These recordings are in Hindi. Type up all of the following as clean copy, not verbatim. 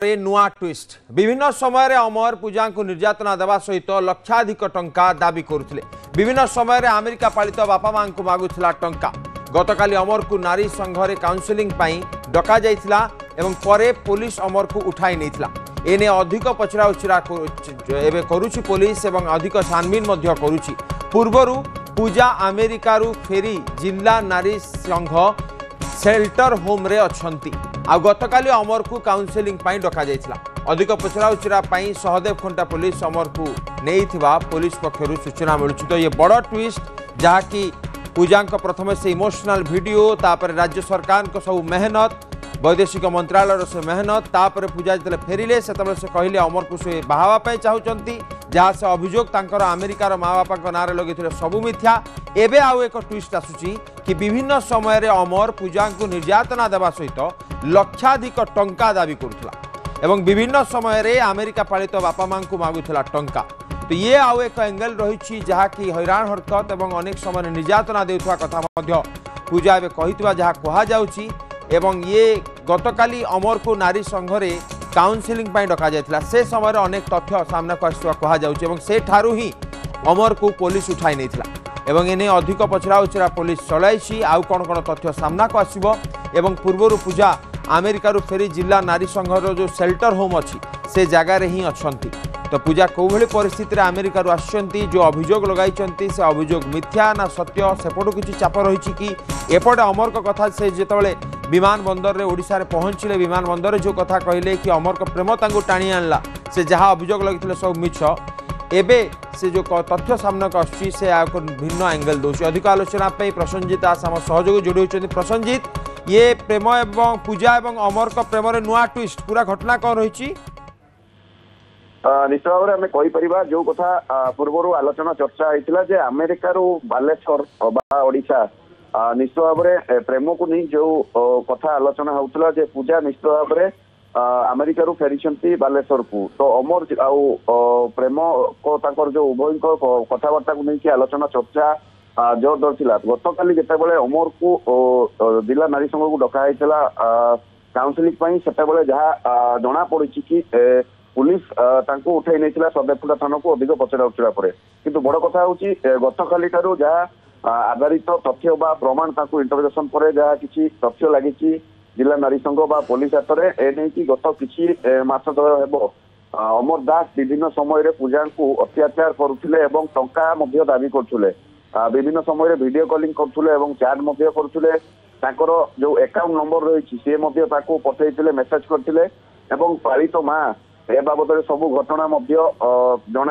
नुआ ट्विस्ट विभिन्न समय अमर पूजा को निर्यातना देवा सहित लक्षाधिक टंका दाबी करुले। विभिन्न समय अमेरिका पालित बापा मां को मागुला टंका। गतकाली अमर को नारी संघरे काउंसिलिंग डका जाइथिला एवं परे पुलिस अमर को उठाई नैथिला। एने अधिक पचरा उचरा एवं करुछि पुलिस एवं अधिक छानबीन मध्य करुछि। पूर्वरु पूजा अमेरिका फेरी जिला नारी संघ शेल्टर होम रे अछंती। आ गतकाली अमर को काउंसिलिंग डका जाइथिला। अधिक पचरा उचरा सहदेव खुंटा पुलिस अमर को नैथिबा पुलिस पक्षरु सूचना मिलुछि। तो ये बड़ ट्विस्ट जहाँकि पूजा प्रथम से इमोशनल वीडियो तापर राज्य सरकार को सब मेहनत वैदेशिक मंत्रालय से मेहनत तापर पूजा जो फेरिले से कहले अमर को से बाहावाई चाहती जहाँ से अभियोग तांकर अमेरिकार माँ बापा ना लगे सबू मिथ्या। एबे आउ एक ट्विस्ट आसुची कि विभिन्न समय अमर पूजा को निर्यातना देवा सहित लक्षाधिक टंका दाबी करुला एवं विभिन्न समय अमेरिका पालित बापा मां को मागुला टंका। तो ये आउ एक एंगल रही जहाँ कि हैरान हरकत एवं अनेक समय निर्यातना देउथवा कथा पूजा एवं कही जहाँ कहुची। एवं ये गतकाली अमर को नारी संघरे काउंसिलिंग डका जाइथिला से समय अनेक तथ्य सामना को आसुवा कहुची से ठारू ही अमर को पुलिस उठाई नैथिला एवं एने अधिक पचरा उचरा पुलिस चलाई। आउ कौन कौन तथ्य सामना को आसिबो एवं पूर्वर पूजा अमेरिका फेरी जिला नारी संघर जो शेल्टर होम अच्छी से जगार ही अच्छी। तो पूजा कौ भली परिस्थिति अमेरिका आसुच्चंती जो अभियोग लगाई से अभियोग मिथ्या ना सत्य सेपटू किसी चाप रही कि एपटे अमर को कथा से जितेबाला विमान बंदर रे ओडिशा रे पहुंचले विमान बंदर रे जो कथा कहले कि अमर को प्रेम तांको टाणी आनला से जहाँ अभियोग लगी सब मिछ। एबे से जो तथ्य सामना को आसुची से भिन्न एंगल दौर। अधिक आलोचना प्रसन्नजित दास आम सहयोग जोड़ी होती। प्रसन्नजित ये प्रेम एवं पूजा एवं अमर को प्रेम नुआ ट्विस्ट पूरा घटना कौन रही? निश्चित भाव में कहीपर जो कथा पूर्व आलोचना चर्चा होता है अमेरिका बालेश्वर ओडिशा निश्चित भाव में प्रेम को नहीं जो कथा आलोचना होता है पूजा निश्चित भाव में अमेरिका फेरी बालेश्वर को। तो अमर प्रेम को जो उभय कथबार्ता को लेकिन आलोचना चर्चा जोर दर था। गतकाली जितेबाला अमर को जिला नारी संघ को डका काउंसिलिंग से जहाँ जना पड़ी कि पुलिस उठाई नहीं सदेवपुरा थाना को अधिक पचरा उचरा पर। किंतु बड़ कथा हूँ गतकाली जहाँ आधारित तथ्य बा प्रमाण इंटरवेशन पर जहाँ किसी तथ्य लगी जिला नारी संघ बा पुलिस हाथ में एने कि गत किसी मास तल हेब अमर दास विभिन्न समय पूजा को अत्याचार करुले एवं टंका दाबी करुले। विभिन्न समय वीडियो कॉलिंग करुले चैट करुले। जो अकाउंट नंबर रही सी पठे मेसेज करते पालित माँ ए बाबद सबू घटना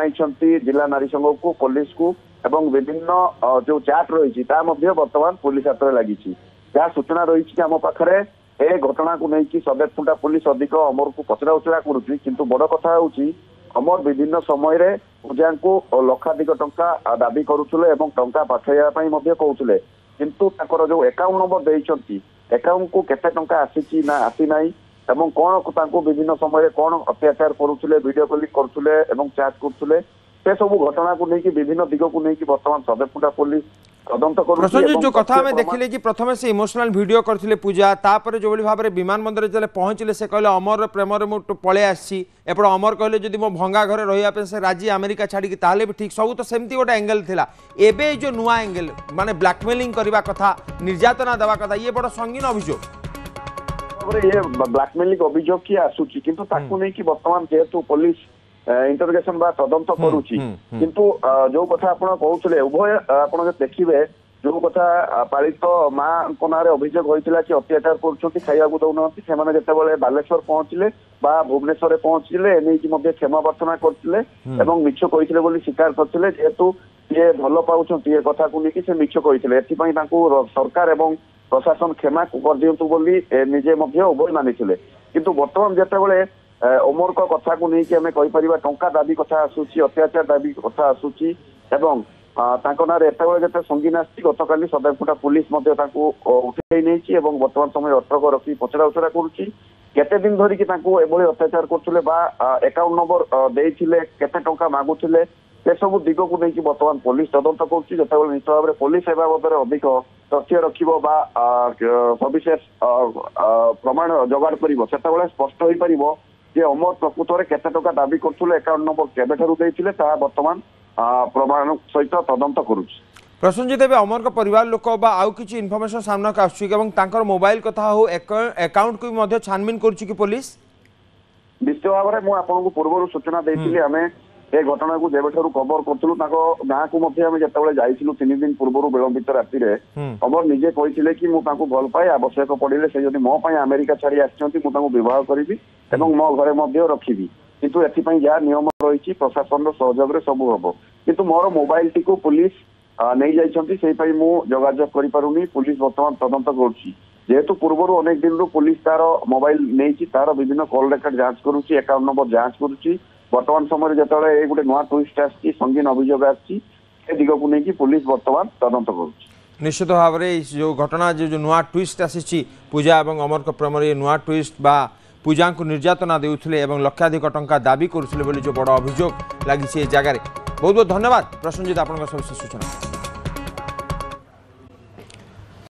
जन जिला नारी संघ को पुलिस को एवं विभिन्न जो चैट रही बर्तमान पुलिस हाथ में लगी। जहाँ सूचना रही आम पाखे ए घटना को लेकिन सदेवकुंटा पुलिस अधिक अमर को पचरा उचरा करुच्ची। किंतु बड़ कथा हूँ अमर विभिन्न समय पूजा को लक्षाधिक टंका दाबी करुले टंका पठाइवाई कहते किंतु जो अकाउंट नंबर देती अकाउंट को केते टंका आसी ना आसी ना एवं कौन विभिन्न समय कौन अत्याचार करुले वीडियो कॉलिंग करुले चैट करुले से सब घटना को लेकिन विभिन्न दिग को लेकिन बर्तमान सदेवकुंटा पुलिस तदंत कर। जो कथा आम देखिले कि प्रथम से इमोशनल वीडियो करथिले पूजा तापर जो भाव में विमान बंदर जब पहुंचले से कहले अमर प्रेम मुझे पलि आसी एपटे अमर कहले जदि मो भंगा घरे रही से राजी अमेरिका छाड़ी ताले भी ठीक सब तो सेमती गोटे एंगल थिला। एबे जो नुआ एंगल माने ब्लैकमेलिंग करबा कथा निर्यातना देवा कथा ये बड़ संगीन अभियोग। ये ब्लैकमेलिंग अभियोग किए आसूची किंतु ताकू नहीं कि बर्तमान जेहेतु पुलिस इंटरगेशन बा तदंत करुची। किंतु जो कथा आपण कहउछले उभय आपण देखिबे जो कथा पालित मां को नारे अभियोग होइतिला कि अत्याचार करूछंती खाइबा को दउनंती सेमाने जेतेबेले बालेश्वर पहुंचले बा भुवनेश्वर पहुंचले एने कि मध्ये क्षमा प्रार्थना करथिले एवं मिछ कहिथिले बोली स्वीकार करथिले जेहेतु ये भल पाउछंती ये कथा को लेकिन से मिछ कहिथिले एथि पई तांको सरकार एवं प्रशासन क्षमा कर दियंतु बोली निजे मध्ये उभय मानिथिले। किंतु वर्तमान जेतेबेले अमर को कथा को लेकिन आम कहीपर टंका दाबी कथा आसूची अत्याचार दाबी कथा आसूची एवं ना एत संगीन आसी गतकाली सदेवकुंटा पुलिस उठे नहीं बर्तमान समय अटक रखी पचरा उचरा करुच्ची केते दिन धरिकी अत्याचार करुले अकाउंट नंबर देते केते टंका मागुले से सब दिग को लेकिन बर्तमान पुलिस तदंत करुच्ची। जितेबाला निश्चित भाव में पुलिस ए बाबद अधिक तथ्य रखिबो सविशेष प्रमाण जोगाड़ करिबो सेतेबाला स्पष्ट होई परिबो जे अमर प्रकृत में केते टका दाबी करथुले अकाउंट नंबर केबेठारु देइथिले ता वर्तमान प्रमाण सहित तदंत करूछि। प्रसन्नजित एवं अमर का परिवार लोक बा आउ किछि इनफॉरमेशन सामना का आछी एवं तांकर मोबाइल कथा हो अकाउंट को भी छानबीन करूछि कि पुलिस निश्चित भाव में मुझे आपको पूर्व सूचना देती आम ए घटना को जेबेठारु कवर करूँ गाँ को जिते जाइलु 3 दिन पूर्व विलंबित राति अमर निजे कही कि मुझे भल पाए आवश्यक पड़े से जब मो अमेरिका छाड़ी आसती बह करी मो घरे रखी किंतु एथपाई जहाँ नियम रही प्रशासन सहयोग सब हम किंतु मोर मोबाइल टी पुलिस नहीं जाइए जोगाजोग करें पुलिस बर्तमान तदंत करुच्ची जेहेतु पूर्व अनेक दिन पुलिस तार मोबाइल नहीं तार विभिन्न कॉल रेकर्ड जांच करुच्ची अकाउंट नंबर जांच करुच्ची वर्तमान समय जो गोटे नुआ ट्विस्ट आसी संगीन अभियोग आसी दिग को लेकिन पुलिस वर्तमान तदंत करुच्ची। निश्चित भाव में जो घटना जो नुआ ट्विस्ट आसी पूजा और अमर को प्रेम नुआ ट्विस्ट बा पूजा को निर्यातना देउथिले एवं लक्षाधिक टंका दाबी करुथिले बोली जो बड़ अभियोग लगी जगह। बहुत बहुत धन्यवाद प्रसन्नजित आपन सूचना।